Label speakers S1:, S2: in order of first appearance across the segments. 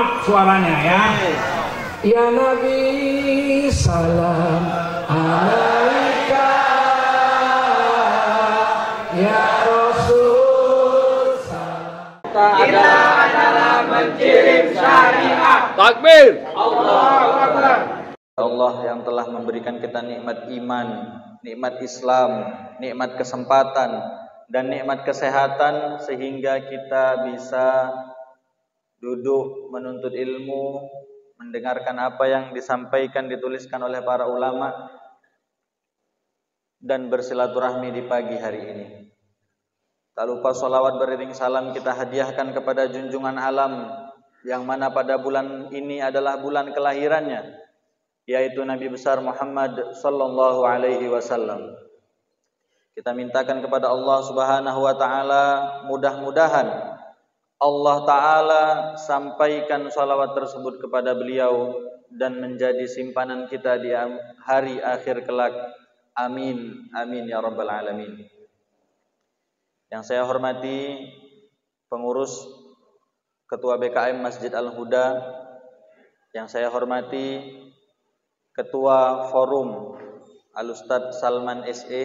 S1: up suaranya ya. Ya Nabi salam alaika, ya Rasul salam.
S2: Kita adalah menkirim syariat.
S3: Takbir.
S2: Allahu Akbar.
S4: Allah yang telah memberikan kita nikmat iman, nikmat Islam, nikmat kesempatan, dan nikmat kesehatan sehingga kita bisa duduk menuntut ilmu, mendengarkan apa yang disampaikan, dituliskan oleh para ulama, dan bersilaturahmi di pagi hari ini. Tak lupa salawat beriring salam kita hadiahkan kepada junjungan alam, yang mana pada bulan ini adalah bulan kelahirannya, yaitu Nabi besar Muhammad sallallahu alaihi wasallam. Kita mintakan kepada Allah Subhanahu wa taala, mudah-mudahan Allah taala sampaikan salawat tersebut kepada beliau dan menjadi simpanan kita di hari akhir kelak. Amin amin ya rabbal alamin. Yang saya hormati pengurus Ketua BKM Masjid Al-Huda, yang saya hormati Ketua Forum Al-Ustadz Salman SE,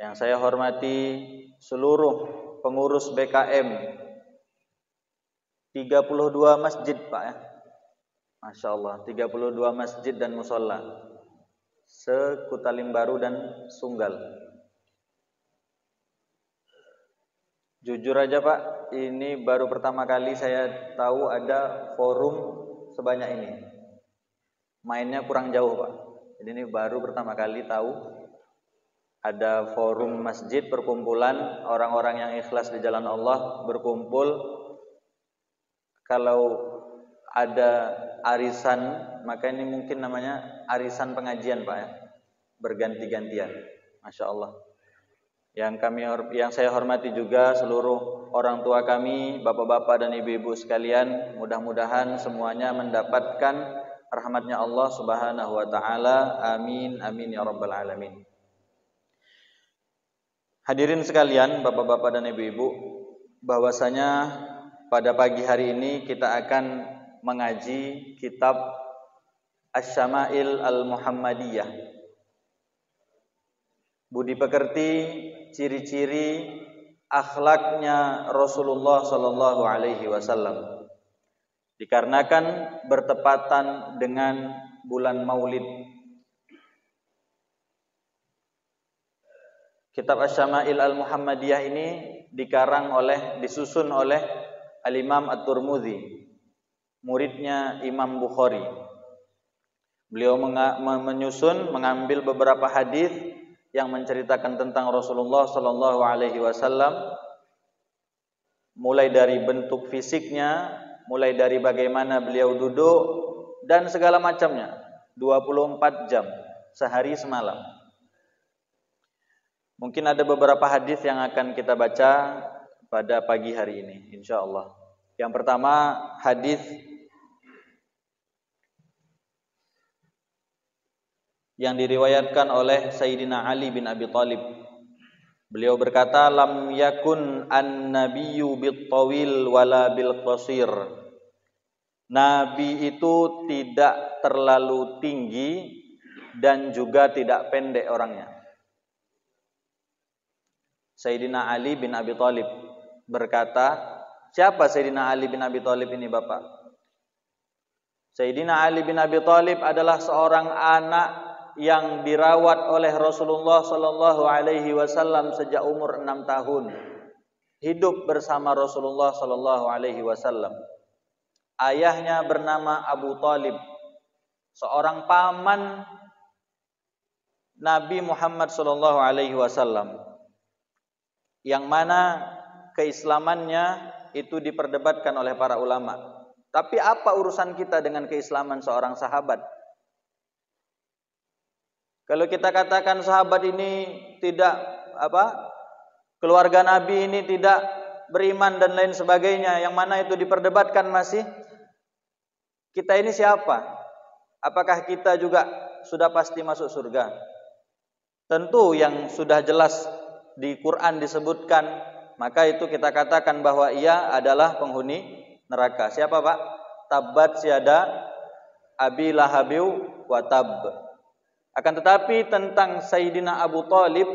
S4: yang saya hormati seluruh pengurus BKM 32 masjid Pak ya. Masya Allah, 32 masjid dan musola se-Kutalim Baru dan Sunggal. Jujur aja Pak, ini baru pertama kali saya tahu ada forum sebanyak ini. Mainnya kurang jauh Pak. Jadi ini baru pertama kali tahu ada forum masjid, perkumpulan orang-orang yang ikhlas di jalan Allah berkumpul. Kalau ada arisan, maka ini mungkin namanya arisan pengajian Pak ya, berganti-gantian. Masya Allah. Yang saya hormati juga seluruh orang tua kami, bapak-bapak dan ibu-ibu sekalian, mudah-mudahan semuanya mendapatkan rahmatnya Allah Subhanahu wa taala. Amin amin ya rabbal alamin. Hadirin sekalian, bapak-bapak dan ibu-ibu, bahwasanya pada pagi hari ini kita akan mengaji kitab Asy-Syama'il Al-Muhammadiyah. Budi pekerti, ciri-ciri akhlaknya Rasulullah sallallahu alaihi wasallam. Dikarenakan bertepatan dengan bulan Maulid. Kitab Asy-Syama'il Al-Muhammadiyah ini disusun oleh Al-Imam At-Tirmidzi, muridnya Imam Bukhari. Beliau mengambil beberapa hadis yang menceritakan tentang Rasulullah sallallahu alaihi wasallam, mulai dari bentuk fisiknya, mulai dari bagaimana beliau duduk dan segala macamnya, 24 jam sehari semalam. Mungkin ada beberapa hadis yang akan kita baca pada pagi hari ini insyaallah. Yang pertama hadis yang diriwayatkan oleh Sayyidina Ali bin Abi Thalib. Beliau berkata, lam yakun an-nabiyyu bit-tawil wala bil-qasir. Nabi itu tidak terlalu tinggi dan juga tidak pendek orangnya. Sayyidina Ali bin Abi Thalib berkata, siapa Sayyidina Ali bin Abi Thalib ini Bapak? Sayyidina Ali bin Abi Thalib adalah seorang anak yang dirawat oleh Rasulullah sallallahu alaihi wasallam sejak umur 6 tahun. Hidup bersama Rasulullah sallallahu alaihi wasallam. Ayahnya bernama Abu Thalib, seorang paman Nabi Muhammad sallallahu alaihi wasallam, yang mana keislamannya itu diperdebatkan oleh para ulama. Tapi apa urusan kita dengan keislaman seorang sahabat? Kalau kita katakan sahabat ini tidak keluarga Nabi ini tidak beriman dan lain sebagainya, yang mana itu diperdebatkan masih, kita ini siapa? Apakah kita juga sudah pasti masuk surga? Tentu yang sudah jelas di Quran disebutkan, maka itu kita katakan bahwa ia adalah penghuni neraka. Siapa Pak? tabbat siada Abi Lahabiu wa tab. Akan tetapi tentang Sayyidina Abu Talib,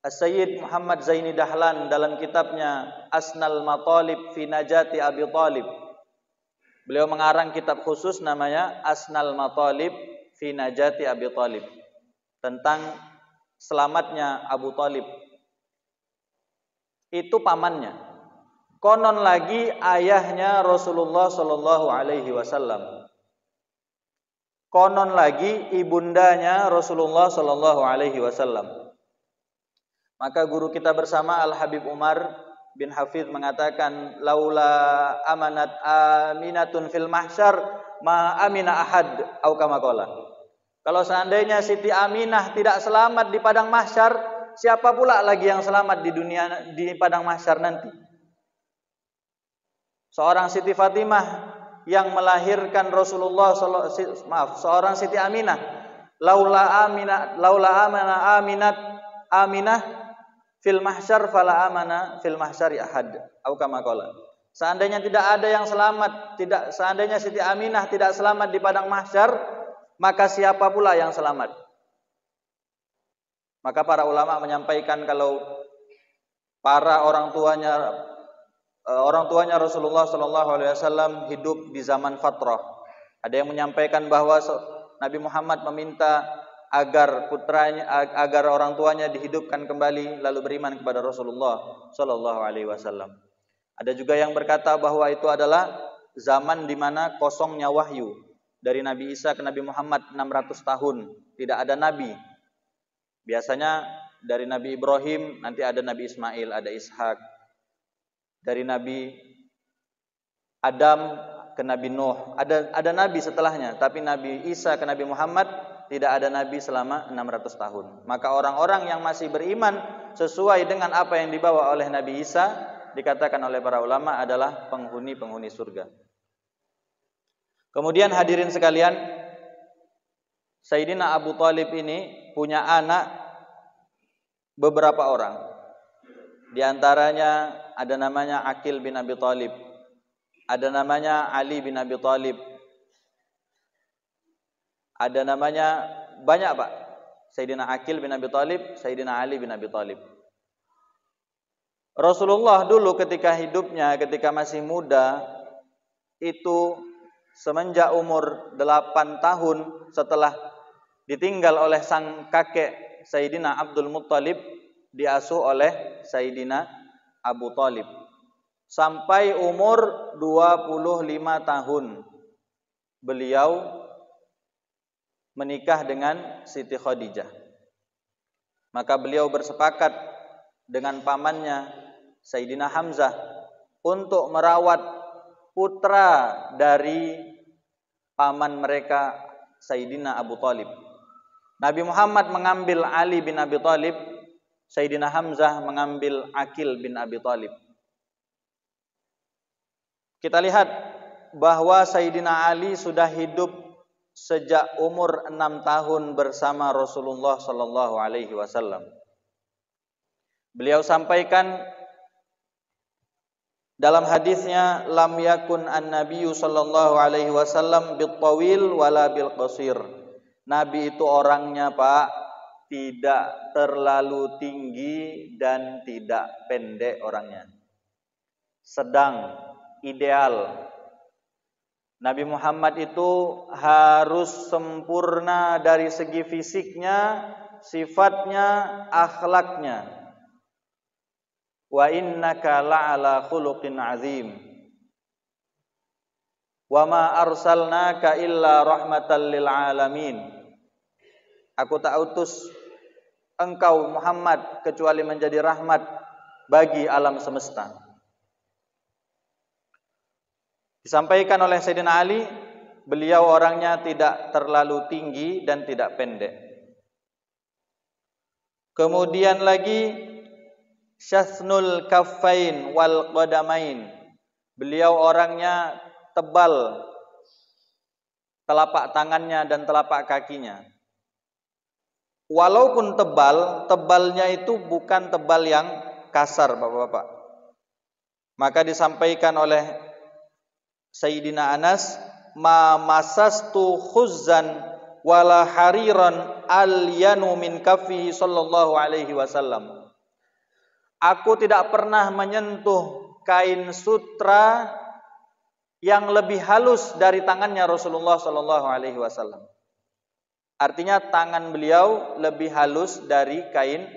S4: As-Sayyid Muhammad Zaini Dahlan dalam kitabnya Asnal Matalib fi Najati Abi Talib, beliau mengarang kitab khusus namanya Asnal Matalib fi Najati Abi Talib, tentang selamatnya Abu Talib. Itu pamannya. Konon lagi ayahnya Rasulullah Shallallahu Alaihi Wasallam. Konon lagi ibundanya Rasulullah Shallallahu Alaihi Wasallam. Maka guru kita bersama Al Habib Umar bin Hafidh mengatakan, laula amanat aminatun fil mahsyar ma amina ahad au kama qala. Kalau seandainya Siti Aminah tidak selamat di padang mahsyar, siapa pula lagi yang selamat di dunia, di padang mahsyar nanti? Seorang Siti Fatimah yang melahirkan Rasulullah seorang Siti Aminah, laula amana Aminah fil mahsyar fala amana fil mahsyari ahad au kama qala. Seandainya tidak ada yang selamat, seandainya Siti Aminah tidak selamat di padang mahsyar, maka siapa pula yang selamat? Maka para ulama menyampaikan kalau para orang tuanya Rasulullah sallallahu alaihi wasallam hidup di zaman fatrah. Ada yang menyampaikan bahwa Nabi Muhammad meminta agar orang tuanya dihidupkan kembali lalu beriman kepada Rasulullah sallallahu alaihi wasallam. Ada juga yang berkata bahwa itu adalah zaman di mana kosongnya wahyu. Dari Nabi Isa ke Nabi Muhammad 600 tahun tidak ada nabi. Biasanya dari Nabi Ibrahim nanti ada Nabi Ismail, ada Ishak. Dari Nabi Adam ke Nabi Nuh, ada nabi setelahnya, tapi Nabi Isa ke Nabi Muhammad tidak ada nabi selama 600 tahun. Maka orang-orang yang masih beriman sesuai dengan apa yang dibawa oleh Nabi Isa dikatakan oleh para ulama adalah penghuni-penghuni surga. Kemudian hadirin sekalian, Sayyidina Abu Talib ini punya anak beberapa orang. Di antaranya ada namanya Aqil bin Abi Talib, ada namanya Ali bin Abi Talib, ada namanya banyak Pak. Sayyidina Aqil bin Abi Talib, Sayyidina Ali bin Abi Talib. Rasulullah dulu ketika hidupnya, ketika masih muda, itu semenjak umur 8 tahun setelah ditinggal oleh sang kakek Sayyidina Abdul Muttalib, diasuh oleh Sayyidina Abu Talib sampai umur 25 tahun beliau menikah dengan Siti Khadijah. Maka beliau bersepakat dengan pamannya Sayyidina Hamzah untuk merawat putra dari paman mereka Sayyidina Abu Talib. Nabi Muhammad mengambil Ali bin Abi Talib, Sayyidina Hamzah mengambil Aqil bin Abi Talib. Kita lihat bahwa Sayyidina Ali sudah hidup sejak umur 6 tahun bersama Rasulullah sallallahu alaihi wasallam. Beliau sampaikan dalam hadisnya, lam yakun an-nabiyyu sallallahu alaihi wasallam bil-tawil wala bil-qasir. Nabi itu orangnya, Pak, tidak terlalu tinggi dan tidak pendek orangnya. Sedang, ideal. Nabi Muhammad itu harus sempurna dari segi fisiknya, sifatnya, akhlaknya. Wa innaka la'ala khuluqin azim. Wa ma arsalnaka illa rahmatan lil alamin. Aku tak utus engkau Muhammad kecuali menjadi rahmat bagi alam semesta. Disampaikan oleh Sayyidina Ali, beliau orangnya tidak terlalu tinggi dan tidak pendek. Kemudian lagi syasnul kaffain wal qadamain. Beliau orangnya tebal telapak tangannya dan telapak kakinya. Walaupun tebal, tebalnya itu bukan tebal yang kasar, Bapak-bapak. Maka disampaikan oleh Sayyidina Anas, ma masastu khuzzan wala hariran alyanu min kaffihi sallallahu alaihi wasallam. Aku tidak pernah menyentuh kain sutra yang lebih halus dari tangannya Rasulullah sallallahu alaihi wasallam. Artinya tangan beliau lebih halus dari kain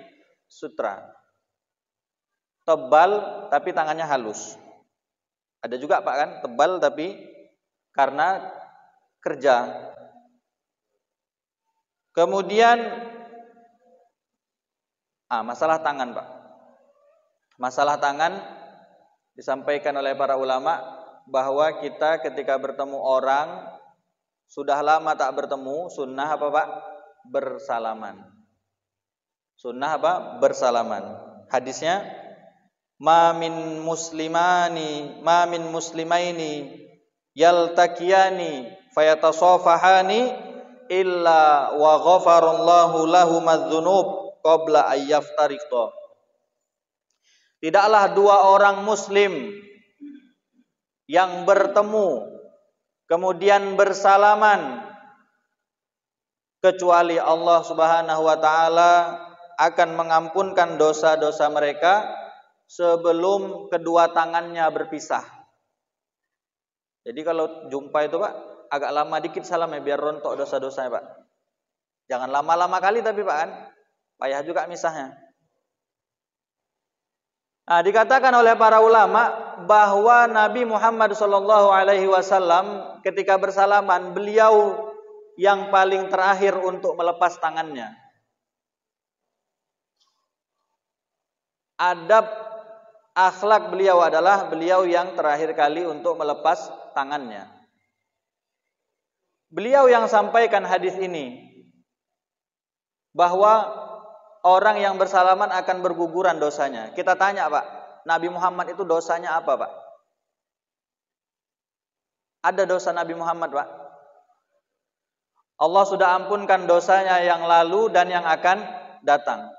S4: sutra. Tebal tapi tangannya halus. Ada juga Pak kan, tebal tapi karena kerja. Kemudian masalah tangan Pak. Masalah tangan disampaikan oleh para ulama bahwa kita ketika bertemu orang sudah lama tak bertemu, sunnah apa Pak? Bersalaman. Sunnah apa? Bersalaman. Hadisnya, ma min muslimaini yaltaqiyani fayatasafahani illa wa ghafarallahu lahum adz-dzunub qabla ay yaftariqa. Tidaklah dua orang muslim yang bertemu kemudian bersalaman kecuali Allah Subhanahu wa taala akan mengampunkan dosa-dosa mereka sebelum kedua tangannya berpisah. Jadi kalau jumpa itu Pak, agak lama dikit salamnya biar rontok dosa-dosanya Pak. Jangan lama-lama kali tapi Pak kan, payah juga misahnya. Nah, dikatakan oleh para ulama bahwa Nabi Muhammad SAW ketika bersalaman, beliau yang paling terakhir untuk melepas tangannya. Adab akhlak beliau adalah beliau yang terakhir kali untuk melepas tangannya. Beliau yang sampaikan hadis ini bahwa orang yang bersalaman akan berguguran dosanya. Kita tanya Pak, Nabi Muhammad itu dosanya apa Pak? Ada dosa Nabi Muhammad Pak? Allah sudah ampunkan dosanya yang lalu dan yang akan datang.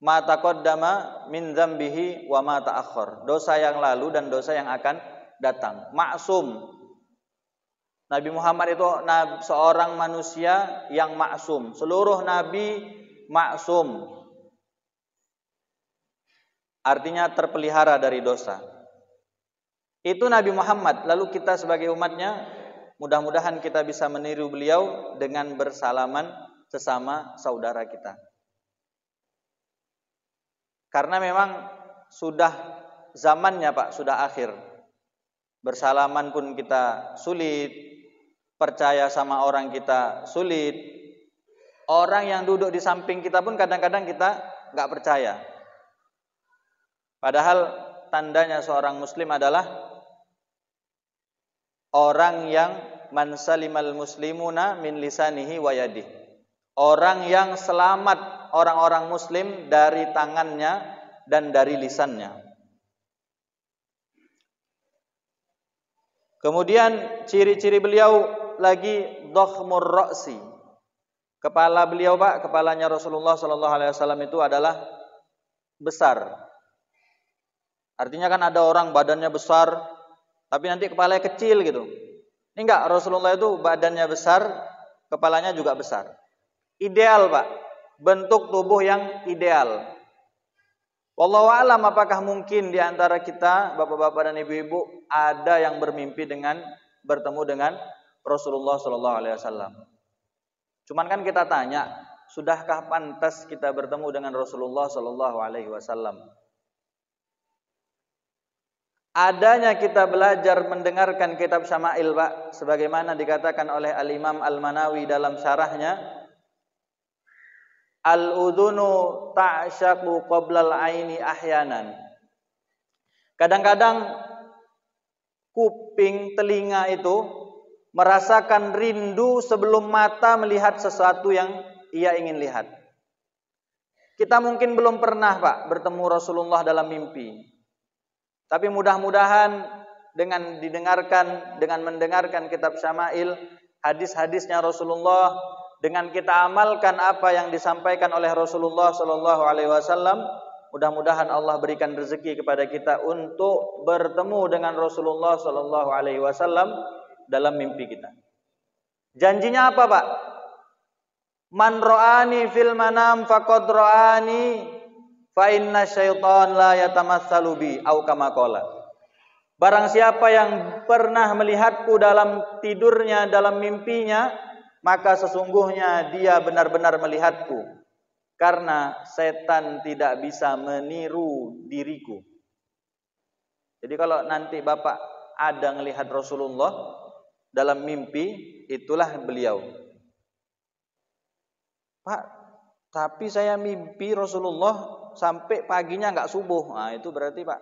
S4: Ma taqaddama min dzambihi wa ma ta'akhkhar. Dosa yang lalu dan dosa yang akan datang. Maksum. Nabi Muhammad itu seorang manusia yang maksum. Seluruh nabi maksum. Artinya terpelihara dari dosa. Itu Nabi Muhammad. Lalu kita sebagai umatnya, mudah-mudahan kita bisa meniru beliau dengan bersalaman sesama saudara kita. Karena memang sudah zamannya Pak, sudah akhir. Bersalaman pun kita sulit, percaya sama orang kita sulit. Orang yang duduk di samping kita pun kadang-kadang kita nggak percaya. Padahal tandanya seorang muslim adalah orang yang man salimal muslimuna min lisanihi wa yadihi. Orang yang selamat orang-orang muslim dari tangannya dan dari lisannya. Kemudian ciri-ciri beliau lagi dhakhmur ra'si. Kepala beliau Pak, kepalanya Rasulullah SAW itu adalah besar. Artinya kan ada orang badannya besar, tapi nanti kepalanya kecil gitu. Ini enggak, Rasulullah itu badannya besar, kepalanya juga besar. Ideal Pak, bentuk tubuh yang ideal. Wallahu a'lam, apakah mungkin di antara kita bapak-bapak dan ibu-ibu ada yang bermimpi dengan bertemu dengan Rasulullah SAW? Cuman kan kita tanya, sudahkah pantas kita bertemu dengan Rasulullah SAW? Adanya kita belajar mendengarkan kitab Syama'il Pak, sebagaimana dikatakan oleh Al-Imam Al-Manawi dalam syarahnya, al-udhunu ta'syaqu qablal aini ahyanan. Kadang-kadang kuping, telinga itu merasakan rindu sebelum mata melihat sesuatu yang ia ingin lihat. Kita mungkin belum pernah Pak bertemu Rasulullah dalam mimpi. Tapi mudah-mudahan dengan mendengarkan kitab Syama'il, hadis-hadisnya Rasulullah, dengan kita amalkan apa yang disampaikan oleh Rasulullah SAW, Mudah-mudahan Allah berikan rezeki kepada kita untuk bertemu dengan Rasulullah sallallahu alaihi wasallam dalam mimpi kita. Janjinya apa, Pak? Man ra'ani fil manam faqad ra'ani fa inna syaitan la yatamassalu bi au kama qala. Barang siapa yang pernah melihatku dalam tidurnya, dalam mimpinya, maka sesungguhnya dia benar-benar melihatku. Karena setan tidak bisa meniru diriku. Jadi kalau nanti Bapak ada melihat Rasulullah dalam mimpi, itulah beliau. Pak, tapi saya mimpi Rasulullah sampai paginya enggak subuh. Nah, itu berarti Pak,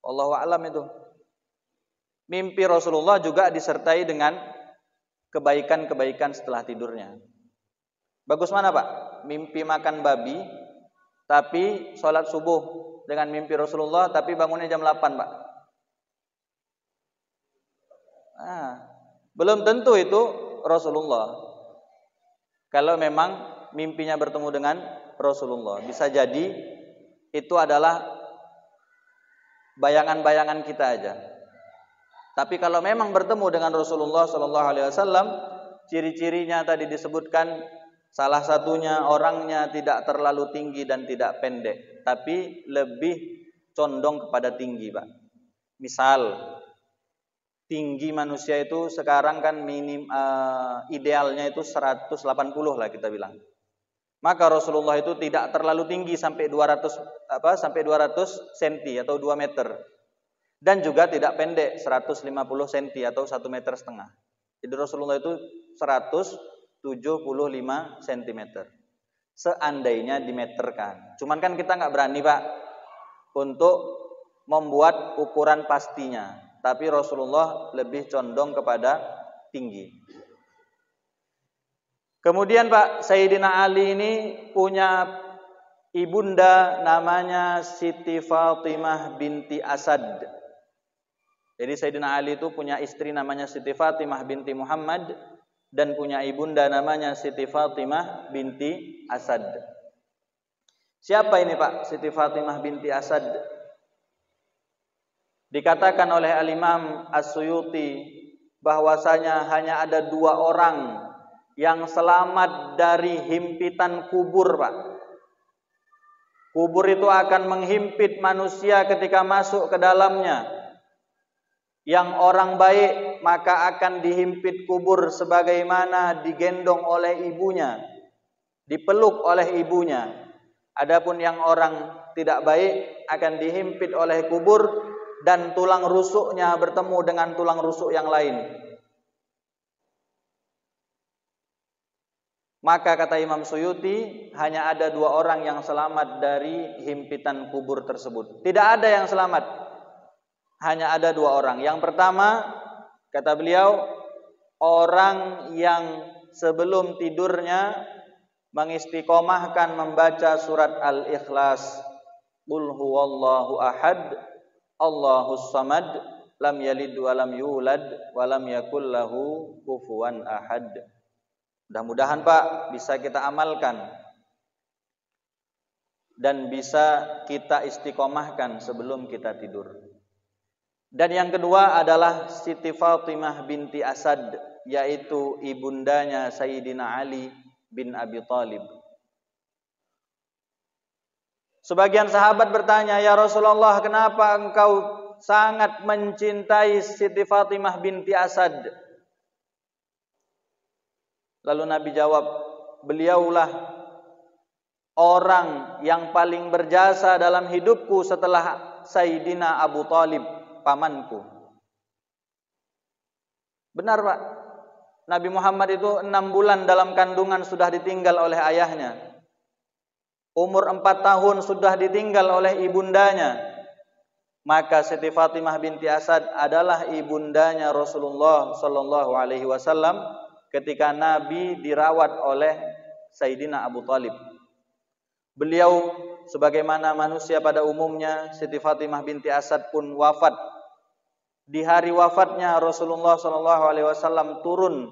S4: Allahu a'lam itu. Mimpi Rasulullah juga disertai dengan kebaikan-kebaikan setelah tidurnya. Bagus mana Pak? Mimpi makan babi, tapi sholat subuh dengan mimpi Rasulullah, tapi bangunnya jam 8 Pak. Nah, belum tentu itu Rasulullah. Kalau memang mimpinya bertemu dengan Rasulullah, bisa jadi itu adalah bayangan-bayangan kita aja. Tapi kalau memang bertemu dengan Rasulullah sallallahu alaihi wasallam, ciri-cirinya tadi disebutkan, salah satunya orangnya tidak terlalu tinggi dan tidak pendek, tapi lebih condong kepada tinggi, Pak. Misal tinggi manusia itu sekarang kan idealnya itu 180 lah kita bilang. Maka Rasulullah itu tidak terlalu tinggi sampai 200 cm atau 2 meter. Dan juga tidak pendek 150 cm atau 1,5 meter. Jadi Rasulullah itu 175 cm. Seandainya dimeterkan. Cuman kan kita nggak berani Pak untuk membuat ukuran pastinya. Tapi Rasulullah lebih condong kepada tinggi. Kemudian Pak, Sayyidina Ali ini punya ibunda namanya Siti Fatimah binti Asad. Jadi Sayyidina Ali itu punya istri namanya Siti Fatimah binti Muhammad dan punya ibunda namanya Siti Fatimah binti Asad. Siapa ini Pak, Siti Fatimah binti Asad? Dikatakan oleh Al-Imam As-Suyuti bahwasanya hanya ada 2 orang yang selamat dari himpitan kubur, Pak. Kubur itu akan menghimpit manusia ketika masuk ke dalamnya. Yang orang baik maka akan dihimpit kubur sebagaimana digendong oleh ibunya, dipeluk oleh ibunya. Adapun yang orang tidak baik akan dihimpit oleh kubur dan tulang rusuknya bertemu dengan tulang rusuk yang lain. Maka kata Imam Suyuti, hanya ada 2 orang yang selamat dari himpitan kubur tersebut. Tidak ada yang selamat. Hanya ada 2 orang. Yang pertama, kata beliau, orang yang sebelum tidurnya mengistiqomahkan membaca surat Al-Ikhlas. Qul huwallahu ahad, Allahus samad, lam yalid wa lam yulad, wa lam yakul lahu kufuwan ahad. Mudah-mudahan Pak bisa kita amalkan dan bisa kita istiqomahkan sebelum kita tidur. Dan yang kedua adalah Siti Fatimah binti Asad, yaitu ibundanya Sayyidina Ali bin Abi Thalib. Sebagian sahabat bertanya, "Ya Rasulullah, kenapa engkau sangat mencintai Siti Fatimah binti Asad?" Lalu Nabi jawab, "Beliaulah orang yang paling berjasa dalam hidupku setelah Sayyidina Abu Thalib, pamanku." Benar Pak, Nabi Muhammad itu 6 bulan dalam kandungan sudah ditinggal oleh ayahnya. Umur 4 tahun sudah ditinggal oleh ibundanya. Maka Siti Fatimah binti Asad adalah ibundanya Rasulullah sallallahu alaihi wasallam ketika Nabi dirawat oleh Sayyidina Abu Thalib. Beliau sebagaimana manusia pada umumnya, Siti Fatimah binti Asad pun wafat. Di hari wafatnya Rasulullah SAW turun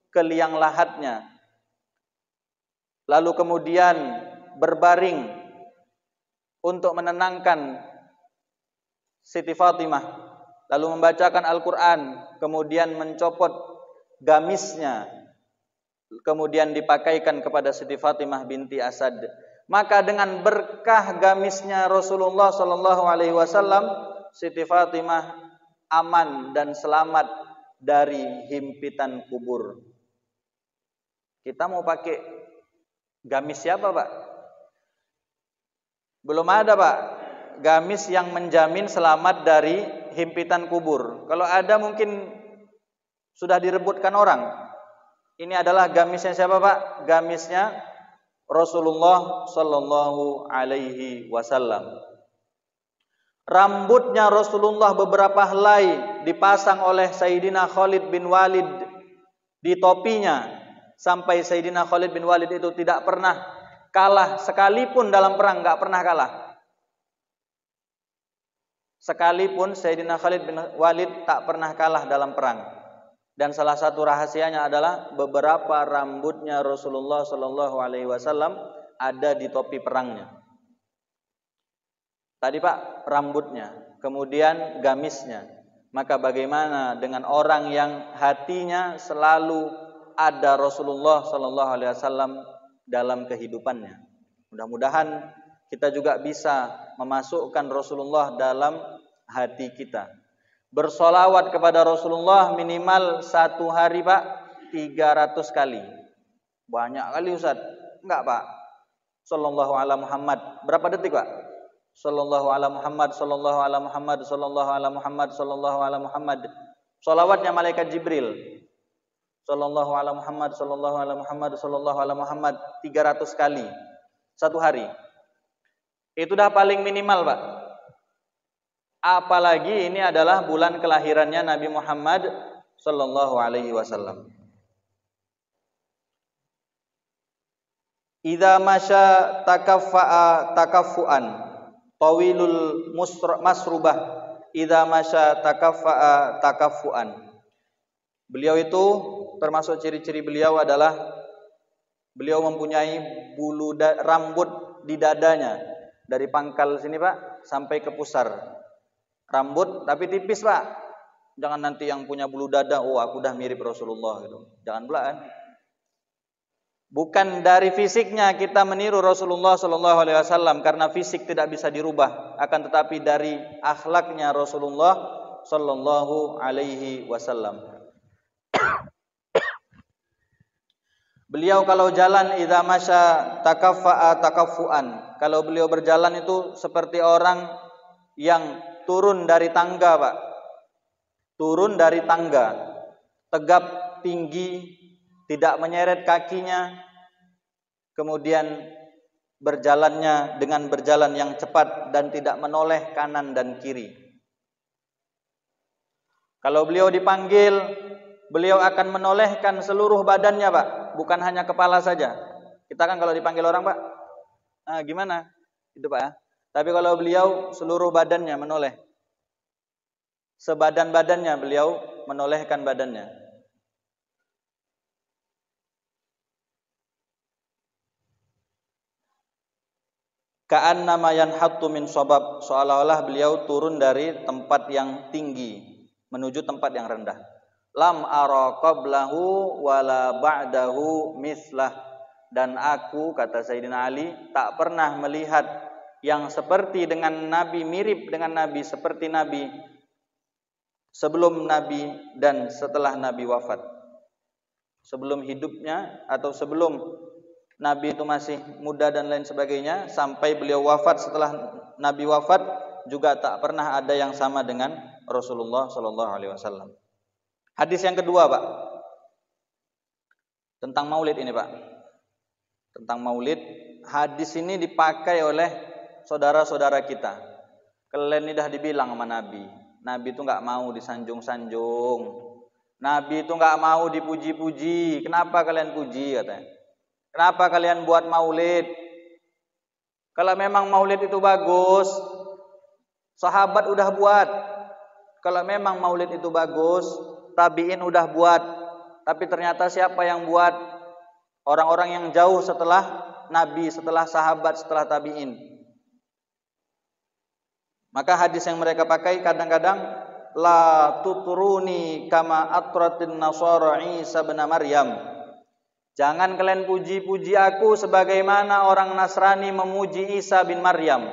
S4: ke liang lahatnya. Lalu kemudian berbaring untuk menenangkan Siti Fatimah, lalu membacakan Al-Quran, kemudian mencopot gamisnya, kemudian dipakaikan kepada Siti Fatimah binti Asad. Maka dengan berkah gamisnya Rasulullah Sallallahu Alaihi Wasallam, Siti Fatimah aman dan selamat dari himpitan kubur. Kita mau pakai gamis siapa, Pak? Belum ada, Pak, gamis yang menjamin selamat dari himpitan kubur. Kalau ada mungkin sudah direbutkan orang. Ini adalah gamisnya siapa, Pak? Gamisnya Rasulullah Sallallahu Alaihi Wasallam. Rambutnya Rasulullah beberapa helai dipasang oleh Sayyidina Khalid bin Walid di topinya, sampai Sayyidina Khalid bin Walid itu tidak pernah kalah sekalipun dalam perang, nggak pernah kalah. Sekalipun Sayyidina Khalid bin Walid tak pernah kalah dalam perang. Dan salah satu rahasianya adalah beberapa rambutnya Rasulullah Sallallahu Alaihi Wasallam ada di topi perangnya. Tadi, Pak, rambutnya, kemudian gamisnya. Maka bagaimana dengan orang yang hatinya selalu ada Rasulullah Sallallahu Alaihi Wasallam dalam kehidupannya? Mudah-mudahan kita juga bisa memasukkan Rasulullah dalam hati kita. Bersolawat kepada Rasulullah minimal satu hari, Pak, 300 kali. Banyak kali, Ustaz. Enggak, Pak. Sallallahu ala Muhammad. Berapa detik, Pak? Sallallahu ala Muhammad, sallallahu ala Muhammad, sallallahu ala Muhammad, sallallahu ala Muhammad. Solawatnya malaikat Jibril. Sallallahu ala Muhammad, sallallahu ala Muhammad, sallallahu ala Muhammad 300 kali satu hari. Itu dah paling minimal, Pak. Apalagi ini adalah bulan kelahirannya Nabi Muhammad sallallahu alaihi wasallam. Idza masya takaffa'a takaffuan tawilul masrubah idza masya takaffa'a takaffuan. Beliau itu termasuk ciri-ciri beliau adalah beliau mempunyai bulu rambut di dadanya dari pangkal sini, Pak, sampai ke pusar. Rambut tapi tipis, Pak. Jangan nanti yang punya bulu dada, oh aku dah mirip Rasulullah gitu. Jangan pula kan. Bukan dari fisiknya kita meniru Rasulullah Sallallahu Alaihi Wasallam, karena fisik tidak bisa dirubah. Akan tetapi dari akhlaknya Rasulullah Sallallahu Alaihi Wasallam. Beliau kalau jalan idza masya takaffa'a takaffuan. Kalau beliau berjalan itu seperti orang yang turun dari tangga, Pak. Turun dari tangga. Tegap, tinggi, tidak menyeret kakinya. Kemudian berjalannya dengan berjalan yang cepat dan tidak menoleh kanan dan kiri. Kalau beliau dipanggil, beliau akan menolehkan seluruh badannya, Pak. Bukan hanya kepala saja. Kita kan kalau dipanggil orang, Pak, gimana? Itu, Pak, ya. Tapi kalau beliau seluruh badannya menoleh. Sebadan-badannya beliau menolehkan badannya. Ka'annama yanhattu min sabab, seolah-olah beliau turun dari tempat yang tinggi menuju tempat yang rendah. Lam ara qablahu wala ba'dahu mislah. Dan aku, kata Sayyidina Ali, tak pernah melihat yang seperti dengan Nabi, mirip dengan Nabi, seperti Nabi sebelum Nabi dan setelah Nabi wafat. Sebelum hidupnya atau sebelum Nabi itu masih muda dan lain sebagainya, sampai beliau wafat, setelah Nabi wafat juga tak pernah ada yang sama dengan Rasulullah Sallallahu Alaihi Wasallam. Hadis yang kedua, Pak, tentang maulid ini, Pak. Tentang maulid, hadis ini dipakai oleh saudara-saudara kita. Kalian ini dah dibilang sama Nabi. Nabi itu nggak mau disanjung-sanjung. Nabi itu nggak mau dipuji-puji. Kenapa kalian puji, katanya? Kenapa kalian buat maulid? Kalau memang maulid itu bagus, sahabat udah buat. Kalau memang maulid itu bagus, tabi'in udah buat. Tapi ternyata siapa yang buat? Orang-orang yang jauh setelah Nabi, setelah sahabat, setelah tabi'in. Maka hadis yang mereka pakai kadang-kadang la tuturuni kama atratin nasara Isa bin Maryam. Jangan kalian puji-puji aku sebagaimana orang Nasrani memuji Isa bin Maryam.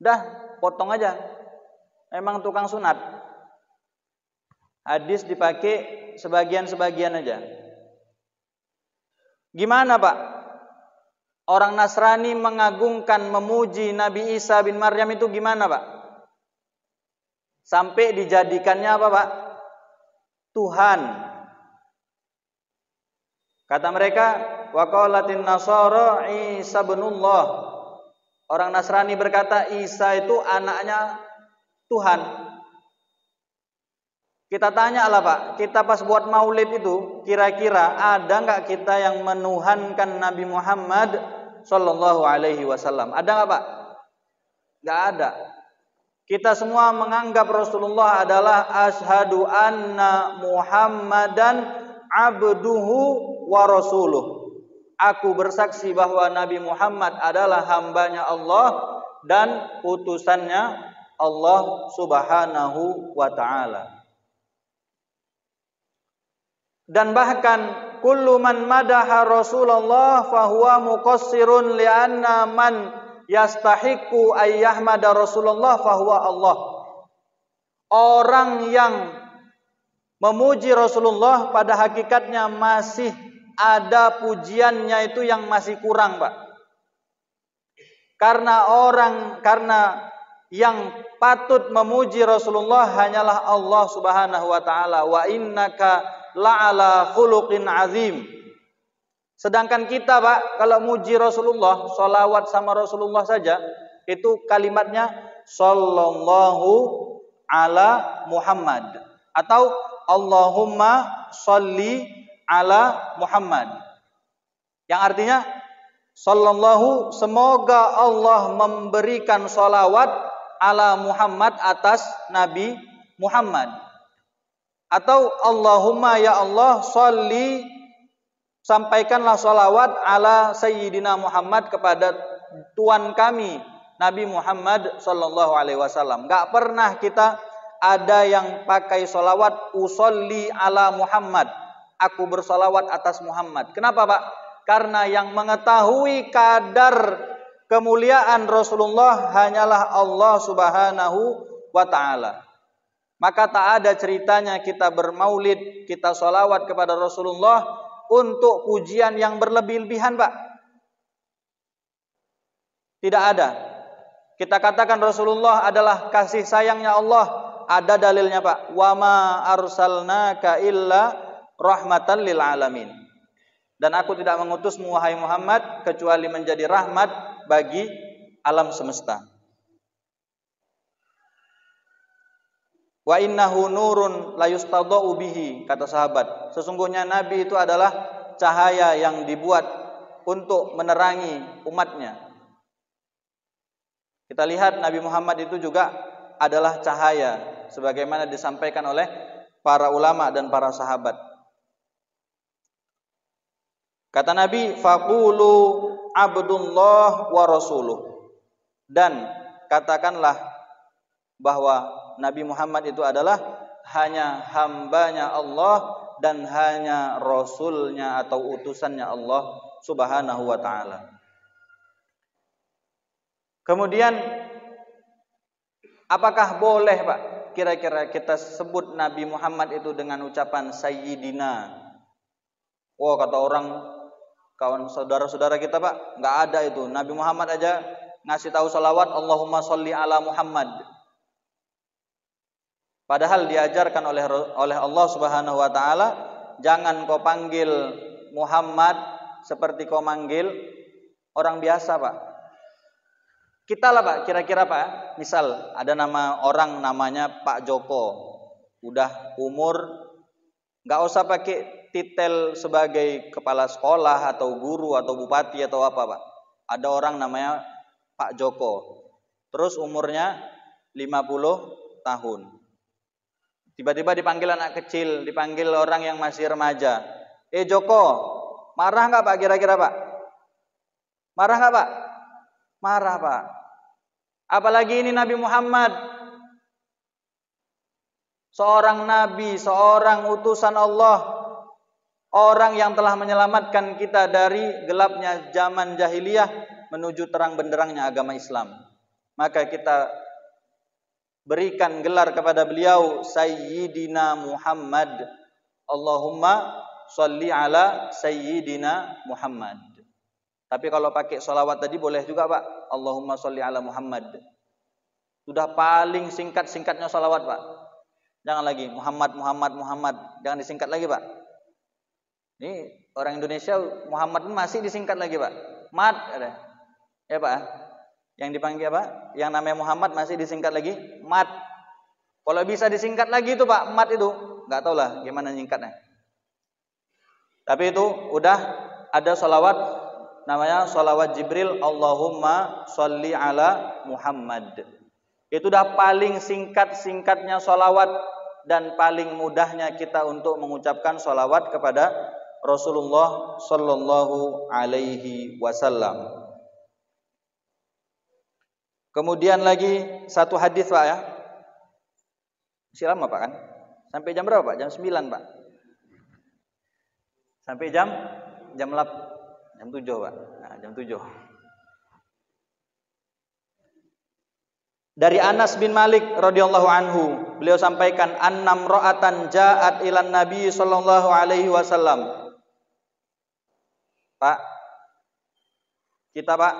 S4: Dah, potong aja. Memang tukang sunat. Hadis dipakai sebagian-sebagian aja. Gimana Pak? Orang Nasrani mengagungkan, memuji Nabi Isa bin Maryam itu gimana Pak? Sampai dijadikannya apa Pak? Tuhan. Kata mereka, wa qalatin nasara Isa ibnullah. Orang Nasrani berkata Isa itu anaknya Tuhan. Kita tanya lah Pak, kita pas buat maulid itu, kira-kira ada nggak kita yang menuhankan Nabi Muhammad Sallallahu Alaihi Wasallam? Ada nggak Pak? Nggak ada. Kita semua menganggap Rasulullah adalah asyhadu anna Muhammadan abduhu wa rasuluh. Aku bersaksi bahwa Nabi Muhammad adalah hambanya Allah dan utusannya Allah Subhanahu wa ta'ala. Dan bahkan kullu man madaha Rasulullah fahuwa muqassirun li'anna man yastahiqu ayyahmada Rasulullah fahuwa Allah. Orang yang memuji Rasulullah pada hakikatnya masih ada pujiannya itu yang masih kurang Pak. Karena yang patut memuji Rasulullah hanyalah Allah Subhanahu wa taala. Wa innaka la'ala khuluqin azim. Sedangkan kita Pak, kalau muji Rasulullah, sholawat sama Rasulullah saja, itu kalimatnya sallallahu ala Muhammad atau Allahumma sholli ala Muhammad. Yang artinya sallallahu, semoga Allah memberikan sholawat ala Muhammad atas Nabi Muhammad. Atau Allahumma ya Allah sholli, sampaikanlah sholawat ala Sayyidina Muhammad kepada Tuhan kami Nabi Muhammad Sallallahu Alaihi Wasallam. Gak pernah kita ada yang pakai sholawat usolli ala Muhammad, aku bersolawat atas Muhammad. Kenapa Pak? Karena yang mengetahui kadar kemuliaan Rasulullah hanyalah Allah Subhanahu wa ta'ala. Maka tak ada ceritanya kita bermaulid, kita sholawat kepada Rasulullah untuk pujian yang berlebih-lebihan Pak. Tidak ada. Kita katakan Rasulullah adalah kasih sayangnya Allah. Ada dalilnya Pak. Wa ma arsalnaka illa rahmatan lil alamin. Dan aku tidak mengutusmu wahai Muhammad kecuali menjadi rahmat bagi alam semesta. Wa innahu nurun la yustadau bihi, kata sahabat. Sesungguhnya Nabi itu adalah cahaya yang dibuat untuk menerangi umatnya. Kita lihat Nabi Muhammad itu juga adalah cahaya sebagaimana disampaikan oleh para ulama dan para sahabat. Kata Nabi, faqulu abdullah wa rasuluh. Dan katakanlah bahwa Nabi Muhammad itu adalah hanya hambanya Allah dan hanya rasulnya atau utusannya Allah Subhanahu wa ta'ala. Kemudian apakah boleh Pak kira-kira kita sebut Nabi Muhammad itu dengan ucapan Sayyidina? Oh, kata orang kawan saudara-saudara kita Pak, nggak ada itu. Nabi Muhammad aja ngasih tahu salawat Allahumma sholli ala Muhammad. Padahal diajarkan oleh Allah Subhanahu wa taala, jangan kau panggil Muhammad seperti kau manggil orang biasa, Pak. Kita lah Pak, kira-kira Pak, misal ada nama orang namanya Pak Joko. Udah umur, enggak usah pakai titel sebagai kepala sekolah atau guru atau bupati atau apa, Pak. Ada orang namanya Pak Joko. Terus umurnya 50 tahun. Tiba-tiba dipanggil anak kecil, dipanggil orang yang masih remaja. Joko, marah nggak Pak kira-kira Pak? Marah nggak Pak? Marah Pak. Apalagi ini Nabi Muhammad, seorang nabi, seorang utusan Allah, orang yang telah menyelamatkan kita dari gelapnya zaman jahiliyah menuju terang benderangnya agama Islam. Maka kita berikan gelar kepada beliau Sayyidina Muhammad. Allahumma sholli ala Sayyidina Muhammad. Tapi kalau pakai sholawat tadi boleh juga Pak. Allahumma sholli ala Muhammad. Sudah paling singkat-singkatnya sholawat Pak. Jangan lagi Muhammad. Jangan disingkat lagi Pak. Ini orang Indonesia Muhammad masih disingkat lagi Pak. Mat ada. Ya Pak. Yang dipanggil apa? Yang namanya Muhammad masih disingkat lagi Mat. Kalau bisa disingkat lagi itu Pak, Mat itu. Enggak tahu lah gimana nyingkatnya. Tapi itu udah ada sholawat namanya sholawat Jibril, Allahumma sholli ala Muhammad. Itu udah paling singkat-singkatnya sholawat dan paling mudahnya kita untuk mengucapkan sholawat kepada Rasulullah sallallahu alaihi wasallam. Kemudian lagi satu hadis Pak ya. Masih lama Pak kan? Sampai jam berapa Pak? Jam 9 Pak. Sampai jam 7 Pak. Nah, jam 7. Dari Anas bin Malik radhiyallahu anhu, beliau sampaikan annam ra'atan ja'at ilan Nabi sallallahu alaihi wasallam. Pak, kita Pak,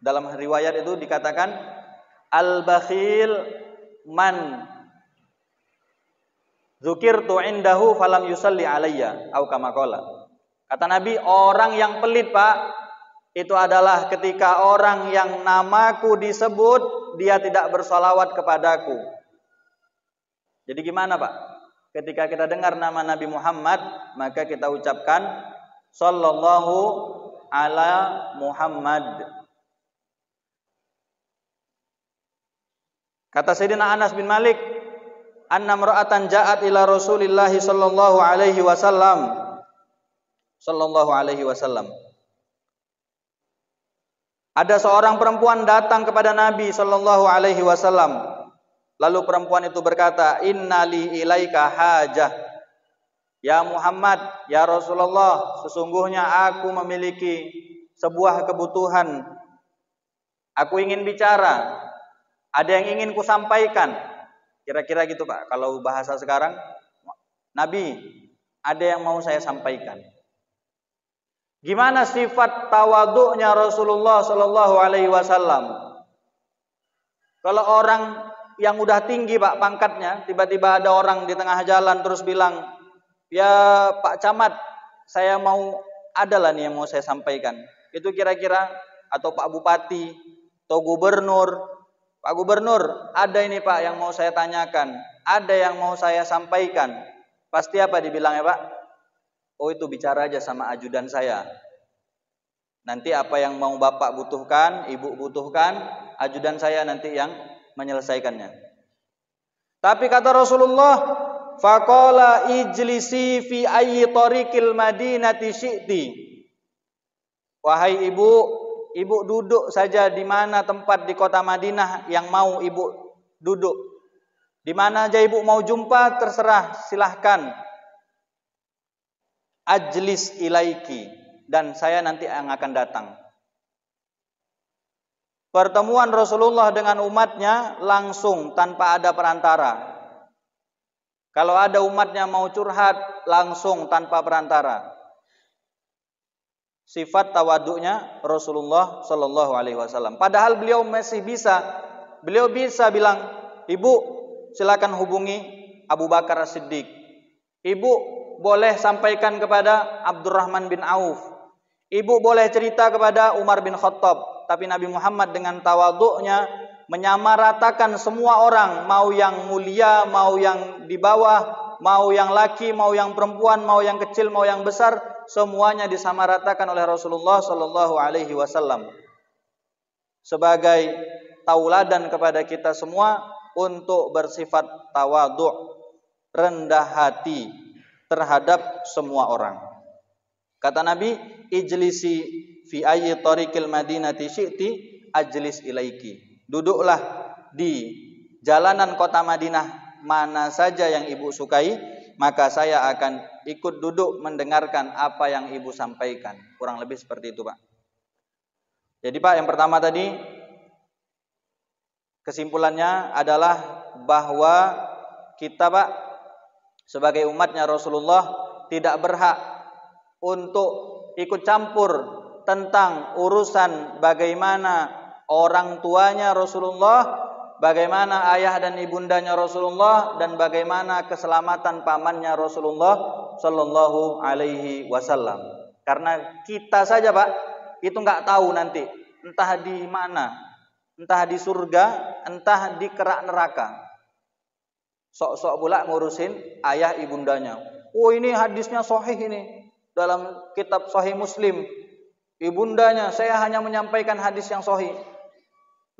S4: dalam riwayat itu dikatakan al-bakhil man dzukirtu indahu falam yusalli alayya au kama qala. Kata Nabi, orang yang pelit Pak, itu adalah ketika orang yang namaku disebut dia tidak bersolawat kepadaku. Jadi gimana Pak? Ketika kita dengar nama Nabi Muhammad, maka kita ucapkan sallallahu ala Muhammad. Kata Sayyidina Anas bin Malik, annam ra'atan ja'at ila Rasulillah sallallahu alaihi wasallam. Ada seorang perempuan datang kepada Nabi sallallahu alaihi wasallam. Lalu perempuan itu berkata, "Innali ilaika hajah." Ya Muhammad, ya Rasulullah, sesungguhnya aku memiliki sebuah kebutuhan. Aku ingin bicara. Ada yang ingin kusampaikan. Kira-kira gitu Pak. Kalau bahasa sekarang, Nabi, ada yang mau saya sampaikan. Gimana sifat tawadhu'nya Rasulullah sallallahu alaihi wasallam? Kalau orang yang udah tinggi Pak pangkatnya, tiba-tiba ada orang di tengah jalan terus bilang, "Ya Pak Camat, saya mau adalah nih yang mau saya sampaikan." Itu kira-kira, atau Pak Bupati, atau Gubernur, Pak Gubernur, ada ini Pak yang mau saya tanyakan, ada yang mau saya sampaikan. Pasti apa dibilangnya Pak? Oh itu bicara aja sama ajudan saya. Nanti apa yang mau Bapak butuhkan, Ibu butuhkan, ajudan saya nanti yang menyelesaikannya. Tapi kata Rasulullah, faqala ijlisi fi ayyi tariqil madinati syi'ti. Wahai ibu duduk saja di mana tempat di kota Madinah yang mau ibu duduk. Di mana aja ibu mau jumpa, terserah, silahkan. Ajlis ilaiki, dan saya nanti yang akan datang. Pertemuan Rasulullah dengan umatnya langsung tanpa ada perantara. Kalau ada umatnya mau curhat, langsung tanpa perantara. Sifat tawaduknya Rasulullah sallallahu alaihi wasallam. Padahal beliau masih bisa. Beliau bisa bilang, "Ibu, silakan hubungi Abu Bakar As-Siddiq. Ibu boleh sampaikan kepada Abdurrahman bin Auf. Ibu boleh cerita kepada Umar bin Khattab." Tapi Nabi Muhammad dengan tawaduknya menyamaratakan semua orang, mau yang mulia, mau yang di bawah, mau yang laki, mau yang perempuan, mau yang kecil, mau yang besar, semuanya disamaratakan oleh Rasulullah sallallahu alaihi wasallam sebagai tauladan kepada kita semua untuk bersifat tawadhu', rendah hati terhadap semua orang. Kata Nabi, ijlisi fi ayyi tariqil madinati syi'ti, ajlis ilaiki. Duduklah di jalanan kota Madinah mana saja yang ibu sukai, maka saya akan ikut duduk mendengarkan apa yang ibu sampaikan. Kurang lebih seperti itu, Pak. Jadi Pak, yang pertama tadi kesimpulannya adalah bahwa kita Pak sebagai umatnya Rasulullah tidak berhak untuk ikut campur tentang urusan bagaimana orang tuanya Rasulullah, bagaimana ayah dan ibundanya Rasulullah, dan bagaimana keselamatan pamannya Rasulullah Sallallahu Alaihi Wasallam. Karena kita saja Pak itu nggak tahu nanti entah di mana, entah di surga, entah di kerak neraka. Sok-sok pula ngurusin ayah ibundanya. Oh ini hadisnya sahih ini dalam kitab Sahih Muslim. Ibundanya, saya hanya menyampaikan hadis yang sahih.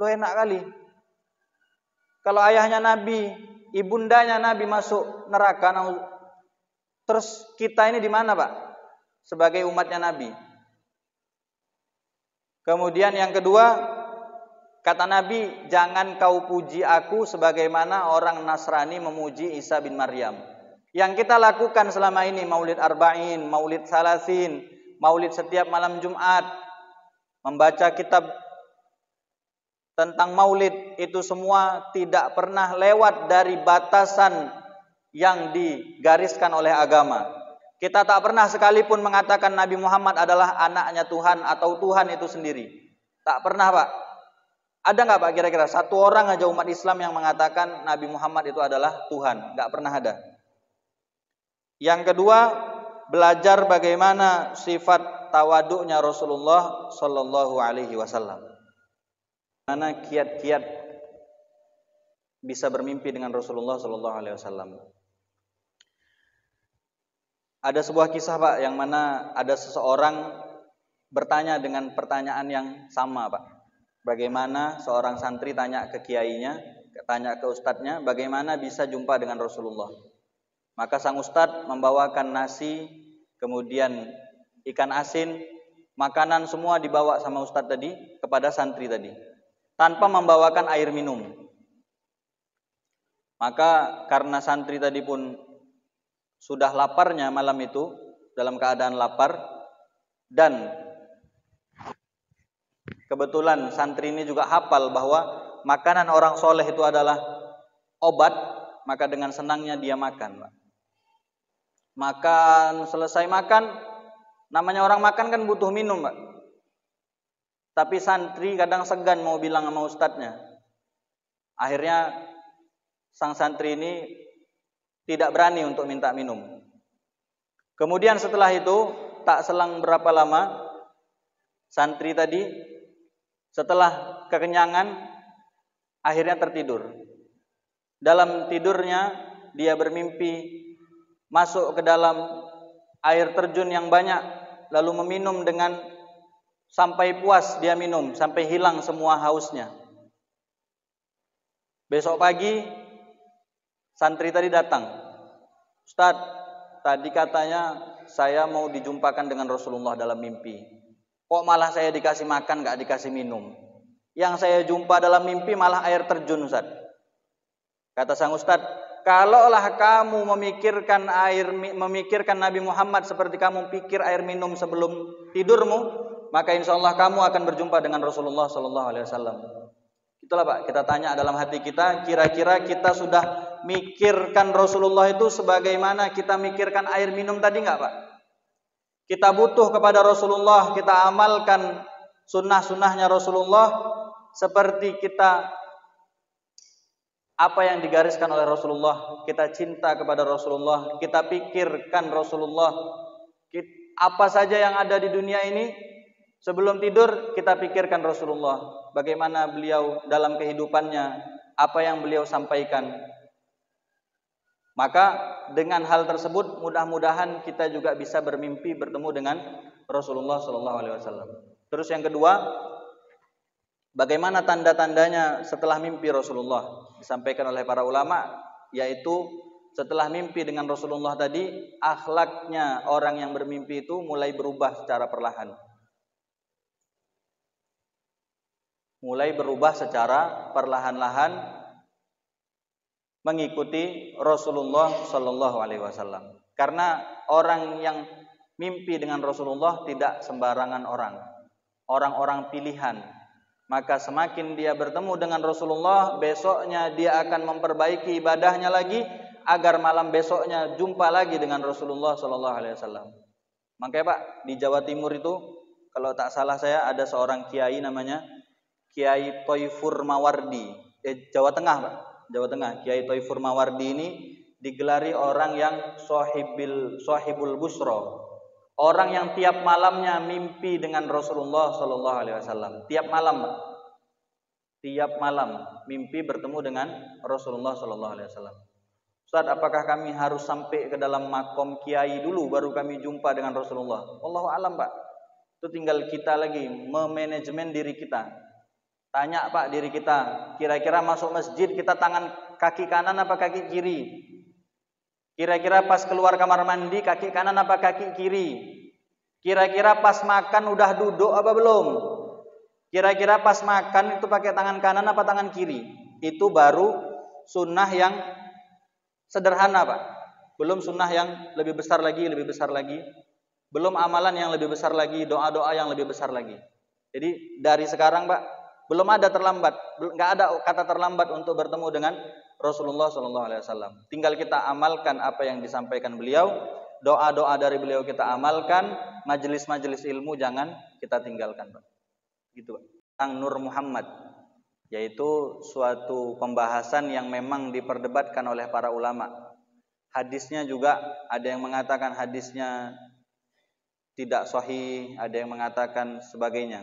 S4: Lo enak kali. Kalau ayahnya Nabi, ibundanya Nabi masuk neraka, terus kita ini di mana Pak? Sebagai umatnya Nabi. Kemudian yang kedua, kata Nabi, jangan kau puji aku sebagaimana orang Nasrani memuji Isa bin Maryam. Yang kita lakukan selama ini, maulid arba'in, maulid salasin, maulid setiap malam Jumat, membaca kitab tentang maulid, itu semua tidak pernah lewat dari batasan yang digariskan oleh agama. Kita tak pernah sekalipun mengatakan Nabi Muhammad adalah anaknya Tuhan atau Tuhan itu sendiri. Tak pernah Pak. Ada nggak Pak kira-kira satu orang aja umat Islam yang mengatakan Nabi Muhammad itu adalah Tuhan? Nggak pernah ada. Yang kedua, belajar bagaimana sifat tawaduknya Rasulullah Sallallahu Alaihi Wasallam. Mana kiat-kiat bisa bermimpi dengan Rasulullah Sallallahu Alaihi Wasallam. Ada sebuah kisah Pak yang mana ada seseorang bertanya dengan pertanyaan yang sama Pak. Bagaimana seorang santri tanya ke kiainya, tanya ke ustadznya, bagaimana bisa jumpa dengan Rasulullah. Maka sang ustadz membawakan nasi, kemudian ikan asin, makanan semua dibawa sama ustadz tadi kepada santri tadi, tanpa membawakan air minum. Maka karena santri tadi pun sudah laparnya malam itu, dalam keadaan lapar, dan kebetulan santri ini juga hafal bahwa makanan orang soleh itu adalah obat, maka dengan senangnya dia makan. Makan, selesai makan, namanya orang makan kan butuh minum Pak. Tapi santri kadang segan mau bilang sama ustadznya. Akhirnya sang santri ini tidak berani untuk minta minum. Kemudian setelah itu, tak selang berapa lama, santri tadi setelah kekenyangan akhirnya tertidur. Dalam tidurnya dia bermimpi masuk ke dalam air terjun yang banyak, lalu meminum dengan sampai puas dia minum, sampai hilang semua hausnya. Besok pagi santri tadi datang. Ustadz, tadi katanya saya mau dijumpakan dengan Rasulullah dalam mimpi. Kok malah saya dikasih makan, gak dikasih minum? Yang saya jumpa dalam mimpi malah air terjun Ustadz. Kata sang Ustadz, kalaulah kamu memikirkan Nabi Muhammad seperti kamu pikir air minum sebelum tidurmu, maka insya Allah kamu akan berjumpa dengan Rasulullah Sallallahu Alaihi Wasallam. Itulah Pak, kita tanya dalam hati kita, kira-kira kita sudah mikirkan Rasulullah itu sebagaimana kita mikirkan air minum tadi enggak Pak? Kita butuh kepada Rasulullah, kita amalkan sunnah-sunnahnya Rasulullah seperti kita apa yang digariskan oleh Rasulullah, kita cinta kepada Rasulullah, kita pikirkan Rasulullah, apa saja yang ada di dunia ini, sebelum tidur kita pikirkan Rasulullah, bagaimana beliau dalam kehidupannya, apa yang beliau sampaikan. Maka dengan hal tersebut mudah-mudahan kita juga bisa bermimpi bertemu dengan Rasulullah SAW. Terus yang kedua, bagaimana tanda-tandanya setelah mimpi Rasulullah? Disampaikan oleh para ulama, yaitu setelah mimpi dengan Rasulullah tadi, akhlaknya orang yang bermimpi itu mulai berubah secara perlahan. mulai berubah secara perlahan-lahan mengikuti Rasulullah Shallallahu Alaihi Wasallam. Karena orang yang mimpi dengan Rasulullah tidak sembarangan orang-orang pilihan. Maka semakin dia bertemu dengan Rasulullah, besoknya dia akan memperbaiki ibadahnya lagi agar malam besoknya jumpa lagi dengan Rasulullah Shallallahu Alaihi Wasallam. Makanya Pak, di Jawa Timur itu kalau tak salah saya ada seorang kiai namanya Kiai Toifur Mawardi. Jawa Tengah Pak, Jawa Tengah. Kiai Toifur Mawardi ini digelari orang yang sahibul busro, orang yang tiap malamnya mimpi dengan Rasulullah Shallallahu Alaihi Wasallam. Tiap malam, Pak. Tiap malam mimpi bertemu dengan Rasulullah Shallallahu Alaihi Wasallam. Ustaz, apakah kami harus sampai ke dalam makom kiai dulu baru kami jumpa dengan Rasulullah? Wallahu alam, Pak. Itu tinggal kita lagi memanajemen diri kita. Tanya Pak diri kita, kira-kira masuk masjid kita tangan kaki kanan apa kaki kiri? Kira-kira pas keluar kamar mandi kaki kanan apa kaki kiri? Kira-kira pas makan udah duduk apa belum? Kira-kira pas makan itu pakai tangan kanan apa tangan kiri? Itu baru sunnah yang sederhana Pak. Belum sunnah yang lebih besar lagi. Belum amalan yang lebih besar lagi, doa-doa yang lebih besar lagi. Jadi dari sekarang Pak, belum ada terlambat, nggak ada kata terlambat untuk bertemu dengan Rasulullah SAW. Tinggal kita amalkan apa yang disampaikan beliau, doa-doa dari beliau kita amalkan, majelis-majelis ilmu jangan kita tinggalkan Pak. Gitu Pak. Tentang Nur Muhammad, yaitu suatu pembahasan yang memang diperdebatkan oleh para ulama. Hadisnya juga ada yang mengatakan hadisnya tidak sahih, ada yang mengatakan sebagainya.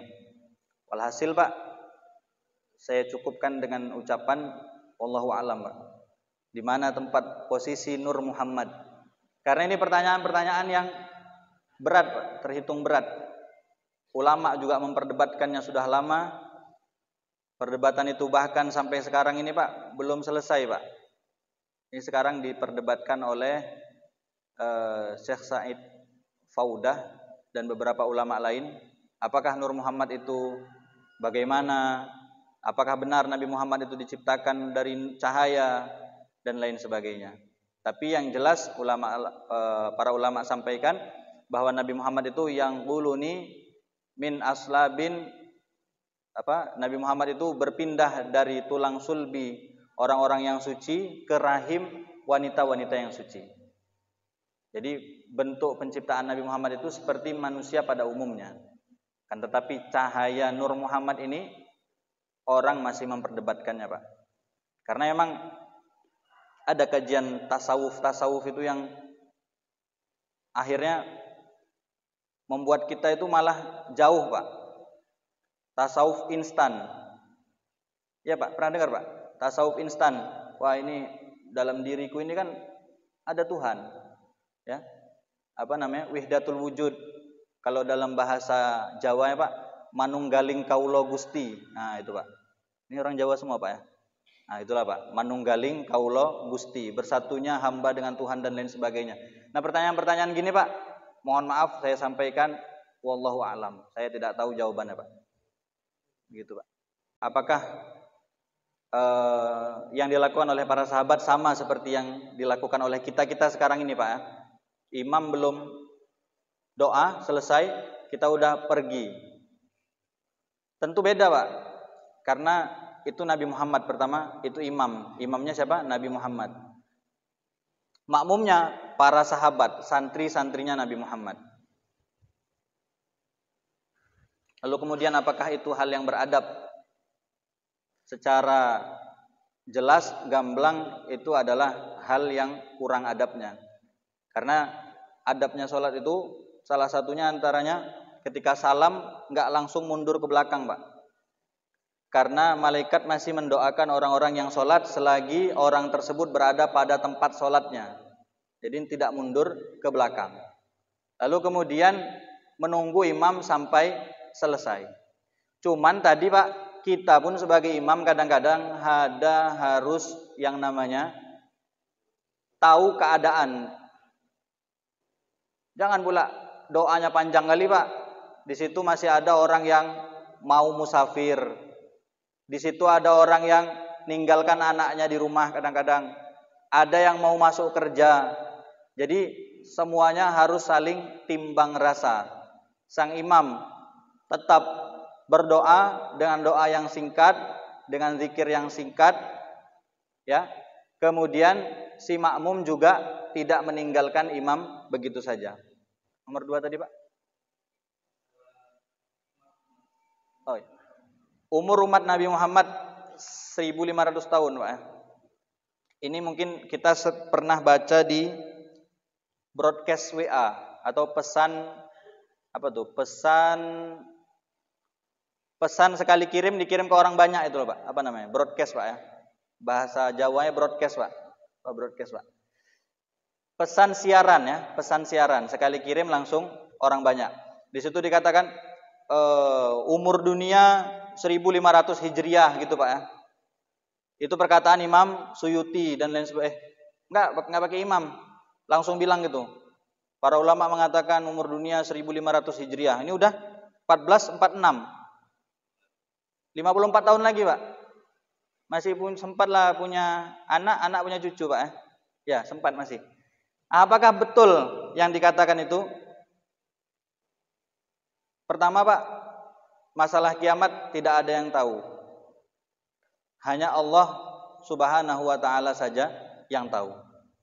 S4: Walhasil Pak, saya cukupkan dengan ucapan wallahu a'lam Pak. Di mana tempat posisi Nur Muhammad? Karena ini pertanyaan-pertanyaan yang berat Pak, terhitung berat. Ulama juga memperdebatkannya sudah lama. Perdebatan itu bahkan sampai sekarang ini Pak belum selesai Pak. Ini sekarang diperdebatkan oleh Syekh Said Faudah dan beberapa ulama lain. Apakah Nur Muhammad itu bagaimana? Apakah benar Nabi Muhammad itu diciptakan dari cahaya dan lain sebagainya. Tapi yang jelas para ulama sampaikan bahwa Nabi Muhammad itu yang quluni min aslabin, Nabi Muhammad itu berpindah dari tulang sulbi orang-orang yang suci ke rahim wanita-wanita yang suci. Jadi bentuk penciptaan Nabi Muhammad itu seperti manusia pada umumnya. Kan tetapi cahaya Nur Muhammad ini orang masih memperdebatkannya Pak. Karena memang ada kajian tasawuf itu yang akhirnya membuat kita itu malah jauh Pak. Tasawuf instan. Ya Pak, pernah dengar Pak? Tasawuf instan. Wah ini dalam diriku ini kan ada Tuhan. Ya. Wihdatul wujud. Kalau dalam bahasa Jawa ya Pak, manunggaling kaulo Gusti. Nah, itu Pak. Ini orang Jawa semua Pak ya. Nah, itulah Pak, manunggaling kaulo Gusti, bersatunya hamba dengan Tuhan dan lain sebagainya. Nah, pertanyaan-pertanyaan gini Pak, mohon maaf saya sampaikan wallahu a'lam. Saya tidak tahu jawabannya Pak. Gitu Pak. Apakah yang dilakukan oleh para sahabat sama seperti yang dilakukan oleh kita sekarang ini Pak ya? Imam belum doa selesai, kita udah pergi. Tentu beda Pak. Karena itu Nabi Muhammad pertama, itu imam. Imamnya siapa? Nabi Muhammad. Makmumnya para sahabat, santri-santrinya Nabi Muhammad. Lalu kemudian apakah itu hal yang beradab? Secara jelas, gamblang itu adalah hal yang kurang adabnya. Karena adabnya sholat itu salah satunya antaranya ketika salam nggak langsung mundur ke belakang Pak. Karena malaikat masih mendoakan orang-orang yang sholat selagi orang tersebut berada pada tempat sholatnya. Jadi tidak mundur ke belakang. Lalu kemudian menunggu imam sampai selesai. Cuman tadi Pak, kita pun sebagai imam kadang-kadang harus yang namanya tahu keadaan. Jangan pula doanya panjang kali Pak. Di situ masih ada orang yang mau musafir. Di situ ada orang yang ninggalkan anaknya di rumah kadang-kadang. Ada yang mau masuk kerja. Jadi semuanya harus saling timbang rasa. Sang imam tetap berdoa dengan doa yang singkat, dengan zikir yang singkat, ya. Kemudian si makmum juga tidak meninggalkan imam begitu saja. Nomor 2 tadi, Pak. Oh, iya. Umur umat Nabi Muhammad 1500 tahun, Pak. Ini mungkin kita pernah baca di broadcast WA atau pesan apa tuh? Pesan sekali kirim dikirim ke orang banyak itu loh, Pak. Apa namanya? Broadcast, Pak ya. Bahasa Jawanya broadcast, Pak. Oh, broadcast, Pak. Pesan siaran ya, pesan siaran sekali kirim langsung orang banyak. Di situ dikatakan umur dunia 1500 Hijriah gitu, Pak ya. Itu perkataan Imam Suyuti dan lain sebagainya. Enggak pakai imam. Langsung bilang gitu. Para ulama mengatakan umur dunia 1500 Hijriah. Ini udah 1446. 54 tahun lagi, Pak. Masih sempat lah punya anak punya cucu, Pak ya. Ya, sempat masih. Apakah betul yang dikatakan itu? Pertama, Pak, masalah kiamat tidak ada yang tahu. Hanya Allah Subhanahu wa taala saja yang tahu.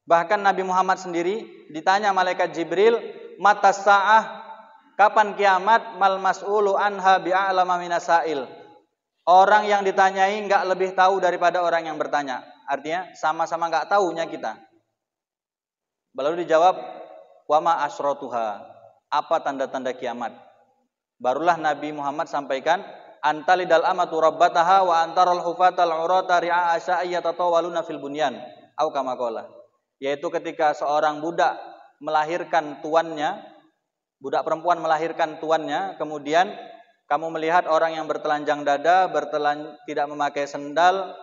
S4: Bahkan Nabi Muhammad sendiri ditanya malaikat Jibril, "Matas sa'ah?" Kapan kiamat? Mal mas'ulu anha bi'a'lama minasail. Orang yang ditanyai enggak lebih tahu daripada orang yang bertanya. Artinya sama-sama enggak tahunya kita. Lalu dijawab, "Wa ma asyratuha?" Apa tanda-tanda kiamat? Barulah Nabi Muhammad sampaikan, "Antalidal amatu rabbataha wa antaral hufatal urata ri'a asya'iyatatawaluna fil bunyan." Au kama qala. Yaitu ketika seorang budak melahirkan tuannya, budak perempuan melahirkan tuannya, kemudian kamu melihat orang yang bertelanjang dada, tidak memakai sendal,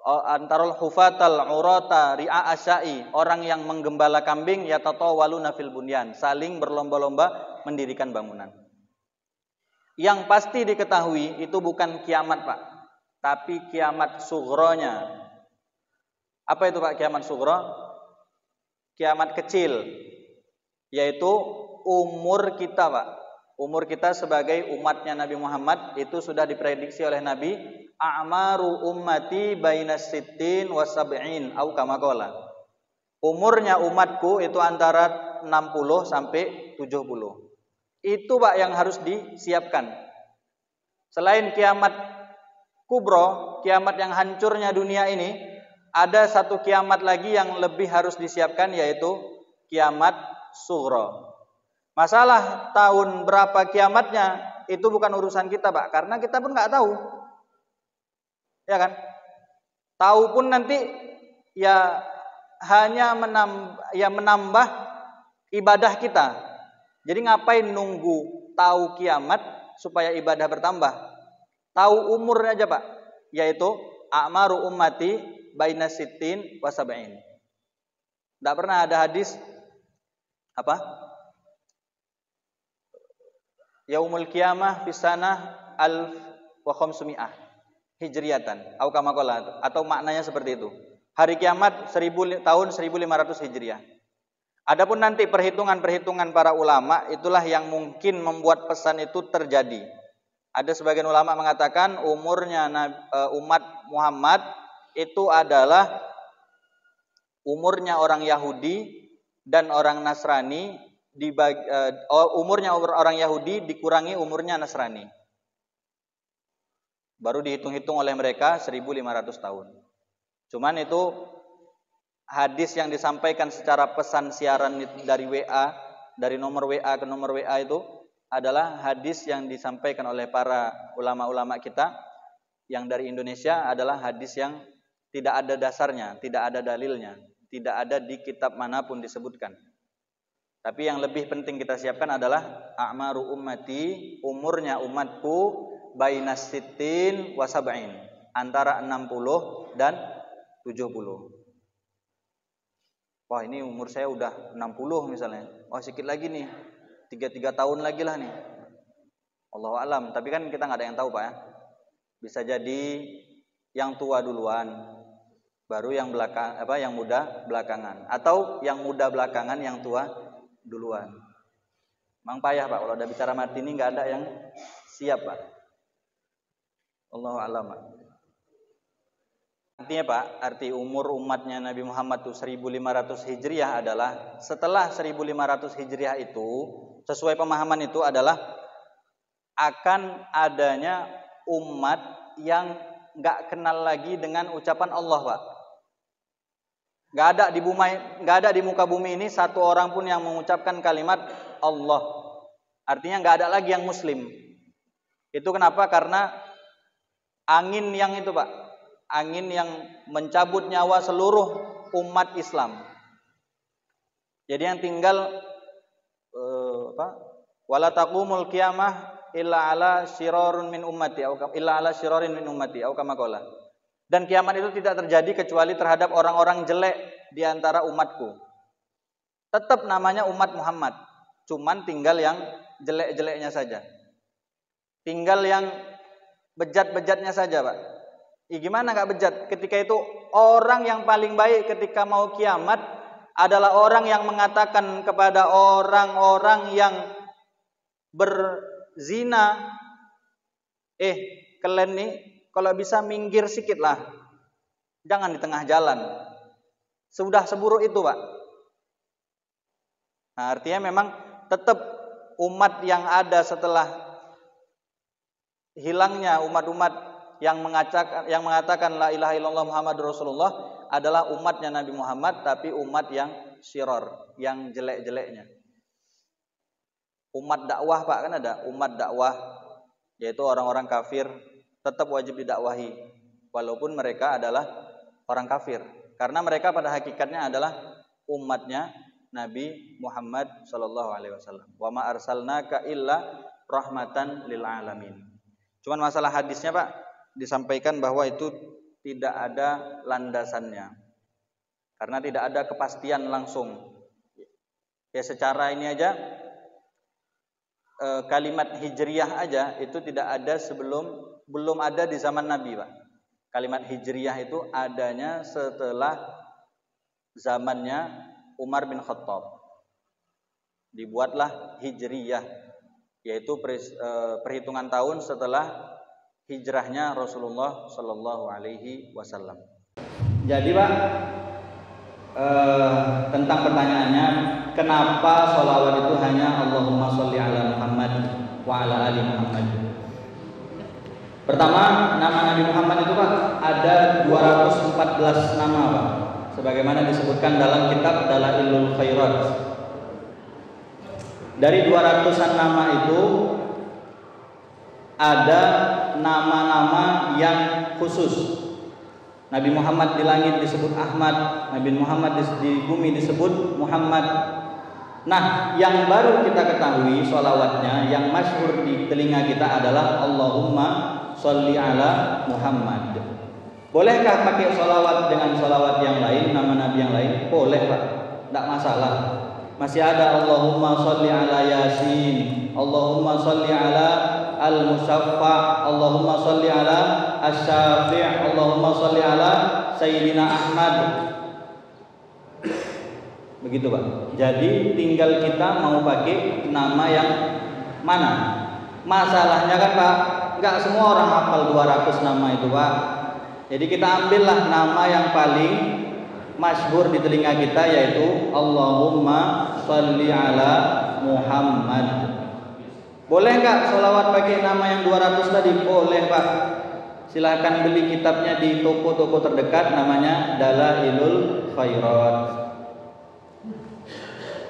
S4: antarul hufatal urata ri'a asya'i, orang yang menggembala kambing, yatatawaluna fil bunyan, saling berlomba-lomba mendirikan bangunan. Yang pasti diketahui itu bukan kiamat, Pak, tapi kiamat sughronya. Apa itu, Pak, kiamat sughro? Kiamat kecil, yaitu umur kita, Pak. Umur kita sebagai umatnya Nabi Muhammad itu sudah diprediksi oleh Nabi, a'maru ummati bainas sittin wa sab'in au kama qala. Umurnya umatku itu antara 60 sampai 70. Itu, Pak, yang harus disiapkan. Selain kiamat kubro, kiamat yang hancurnya dunia ini, ada satu kiamat lagi yang lebih harus disiapkan, yaitu kiamat sughro. Masalah tahun berapa kiamatnya itu bukan urusan kita, Pak, karena kita pun nggak tahu, ya kan? Tahu pun nanti ya hanya menambah ibadah kita. Jadi ngapain nunggu tahu kiamat supaya ibadah bertambah? Tahu umurnya aja, Pak, yaitu a'maru ummati bainas sittin wa sab'in. Tidak pernah ada hadis apa? Yaumul qiyamah fi sanah 1500 hijriyatan atau kama qala, atau maknanya seperti itu. Hari kiamat tahun 1500 Hijriah. Adapun nanti perhitungan-perhitungan para ulama itulah yang mungkin membuat pesan itu terjadi. Ada sebagian ulama mengatakan umurnya umat Muhammad itu adalah umurnya orang Yahudi dan orang Nasrani, umurnya orang Yahudi dikurangi umurnya Nasrani. Baru dihitung-hitung oleh mereka 1500 tahun. Cuman itu hadis yang disampaikan secara pesan siaran dari WA, dari nomor WA ke nomor WA itu adalah hadis yang disampaikan oleh para ulama-ulama kita yang dari Indonesia, adalah hadis yang tidak ada dasarnya, tidak ada dalilnya, tidak ada di kitab manapun disebutkan. Tapi yang lebih penting kita siapkan adalah a'maru ummati, umurnya umatku bainas sittin wa sab'in, antara 60 dan 70. Wah, ini umur saya udah 60 misalnya. Wah, sedikit lagi nih. 3 tahun lagi lah nih. Allahu alam, tapi kan kita nggak ada yang tahu Pak ya. Bisa jadi yang tua duluan, baru yang muda belakangan, atau yang muda belakangan yang tua duluan. Mang payah Pak, kalau udah bicara mati ini nggak ada yang siap Pak. Allahu alam. Artinya Pak, arti umur umatnya Nabi Muhammad itu 1500 Hijriah adalah setelah 1500 Hijriah itu, sesuai pemahaman itu adalah akan adanya umat yang nggak kenal lagi dengan ucapan Allah Pak. Nggak ada di muka bumi ini satu orang pun yang mengucapkan kalimat Allah. Artinya nggak ada lagi yang Muslim. Itu kenapa? Karena angin yang itu Pak, angin yang mencabut nyawa seluruh umat Islam. Jadi yang tinggal wala taqumul qiyamah illa ala syirarin min ummati au kama qala. Dan kiamat itu tidak terjadi kecuali terhadap orang-orang jelek di antara umatku. Tetap namanya umat Muhammad, cuman tinggal yang jelek-jeleknya saja. Tinggal yang bejat-bejatnya saja, Pak. Gimana nggak bejat? Ketika itu orang yang paling baik ketika mau kiamat adalah orang yang mengatakan kepada orang-orang yang berzina, kalian nih kalau bisa minggir sikit lah, jangan di tengah jalan. Sudah seburuk itu, Pak. Nah, artinya memang tetap umat yang ada setelah hilangnya umat-umat yang mengatakan la ilaha illallah Muhammadur Rasulullah adalah umatnya Nabi Muhammad, tapi umat yang syiror, yang jelek-jeleknya. Umat dakwah Pak, kan ada umat dakwah, yaitu orang-orang kafir tetap wajib didakwahi walaupun mereka adalah orang kafir, karena mereka pada hakikatnya adalah umatnya Nabi Muhammad sallallahu alaihi wasallam. Wa ma arsalnaka illa rahmatan lil alamin. Cuman masalah hadisnya Pak disampaikan bahwa itu tidak ada landasannya, karena tidak ada kepastian langsung. Ya secara ini aja, kalimat hijriyah aja itu tidak ada belum ada di zaman Nabi Pak. Kalimat hijriyah itu adanya setelah zamannya Umar bin Khattab. Dibuatlah hijriyah, yaitu perhitungan tahun setelah hijrahnya Rasulullah Sallallahu Alaihi Wasallam. Jadi Pak, tentang pertanyaannya, kenapa sholawat itu hanya Allahumma sholli ala Muhammad wa ala ali Muhammad? Pertama, nama Nabi Muhammad itu Pak ada 214 nama Pak, sebagaimana disebutkan dalam kitab Dalailul Khairat. Dari 200-an nama itu ada nama-nama yang khusus. Nabi Muhammad di langit disebut Ahmad, Nabi Muhammad di bumi disebut Muhammad. Nah, yang baru kita ketahui sholawatnya, yang masyhur di telinga kita adalah Allahumma sholli ala Muhammad. Bolehkah pakai sholawat dengan sholawat yang lain, nama Nabi yang lain? Boleh Pak, tidak masalah. Masih ada Allahumma sholli ala Yasin, Allahumma sholli ala Al-Musyaffa, Allahumma sholli ala Asy-Syafi', Allahumma sholli ala Sayyidina Ahmad. Begitu Pak. Jadi tinggal kita mau pakai nama yang mana. Masalahnya kan Pak, enggak semua orang hafal 200 nama itu Pak. Jadi kita ambillah nama yang paling masyhur di telinga kita, yaitu Allahumma sholli ala Muhammad. Boleh enggak sholawat pakai nama yang 200 tadi? Boleh Pak. Silahkan beli kitabnya di toko-toko terdekat, namanya Dalailul Khairat.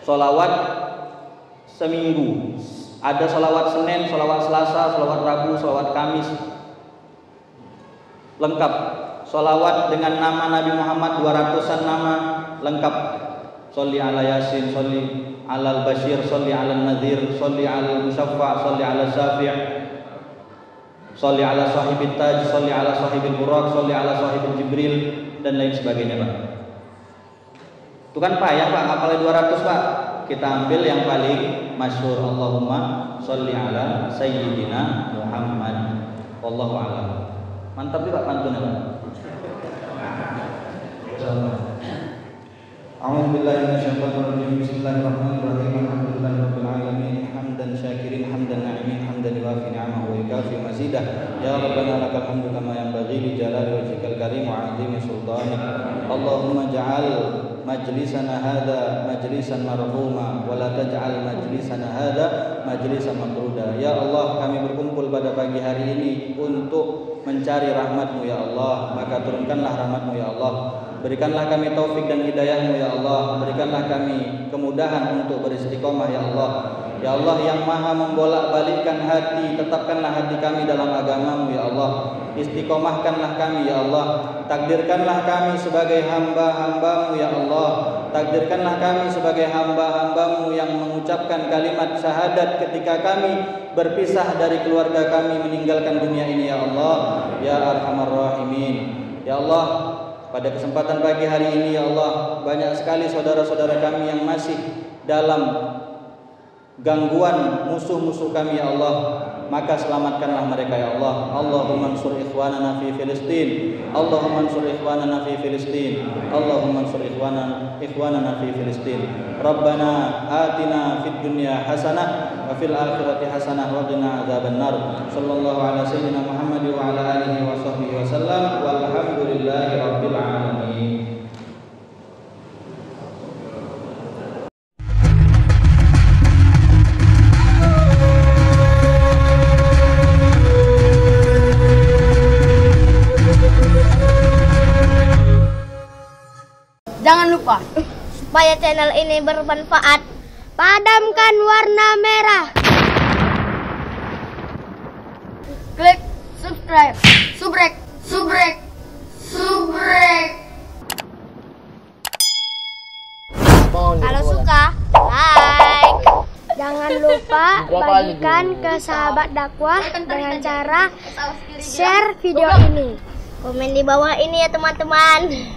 S4: Sholawat seminggu. Ada sholawat Senin, sholawat Selasa, sholawat Rabu, sholawat Kamis. Lengkap. Sholawat dengan nama Nabi Muhammad 200-an nama lengkap. Sholli ala Yasin, sholli ala Al-Bashir, sholli ala Nadhir, sholli ala Musyaffa, sholli ala Syafi', sholli ala Sahibit Taj, sholli ala Sahibil Buraq, sholli ala Sahibul Jibril, dan lain sebagainya Pak. Itu kan payah Pak, hafalnya 200 Pak. Kita ambil yang paling masyhur Allahumma sholli ala sayyidina Muhammad. Wallahu a'lam. Mantap juga pantunnya, Pak. A'udzu billahi minasyaitonir rajim. Bismillahirrahmanirrahim. Alhamdulillahirabbil alamin. Hamdan syakirin, hamdan na'imin, hamdan yuwafi ni'amahu wa yukafi mazidah. Ya Rabbana lakal hamdu kama yanbaghi li jalali wajhikal karim wa 'azimi sultanik. Allahumma ja'al majlisana hadza majlisan marhuma wa la taj'al majlisana hadza majlisan matruda. Ya Allah, kami berkumpul pada pagi hari ini untuk mencari rahmat-Mu ya Allah, maka turunkanlah rahmat-Mu ya Allah. Berikanlah kami taufik dan hidayah-Mu ya Allah. Berikanlah kami kemudahan untuk beristiqomah ya Allah. Ya Allah yang maha membolak-balikkan hati, tetapkanlah hati kami dalam agama-Mu ya Allah. Istiqomahkanlah kami ya Allah. Takdirkanlah kami sebagai hamba-hamba-Mu ya Allah. Takdirkanlah kami sebagai hamba-hamba-Mu yang mengucapkan kalimat syahadat ketika kami berpisah dari keluarga kami meninggalkan dunia ini ya Allah. Ya Arhamar Rahimin. Ya Allah, pada kesempatan pagi hari ini ya Allah, banyak sekali saudara-saudara kami yang masih dalam gangguan musuh-musuh kami ya Allah. Maka selamatkanlah mereka ya Allah. Allahumma ansur ikhwanana fi Filistin. Allahumma ansur ikhwanana fi Filistin. Allahumma ansur ikhwanana fi Filistin. Rabbana atina fid dunya hasanah wa fil akhirati hasanah wa qina adzabannar. Sallallahu ala sayyidina Muhammad wa ala alihi wa sahbihi wasallam. Walhamdulillahi rabbil alamin.
S3: Jangan lupa, supaya channel ini bermanfaat, padamkan warna merah. Klik subscribe, subrek. Kalau suka, like. Jangan lupa bagikan ke sahabat dakwah dengan cara share video ini. Komen di bawah ini ya teman-teman.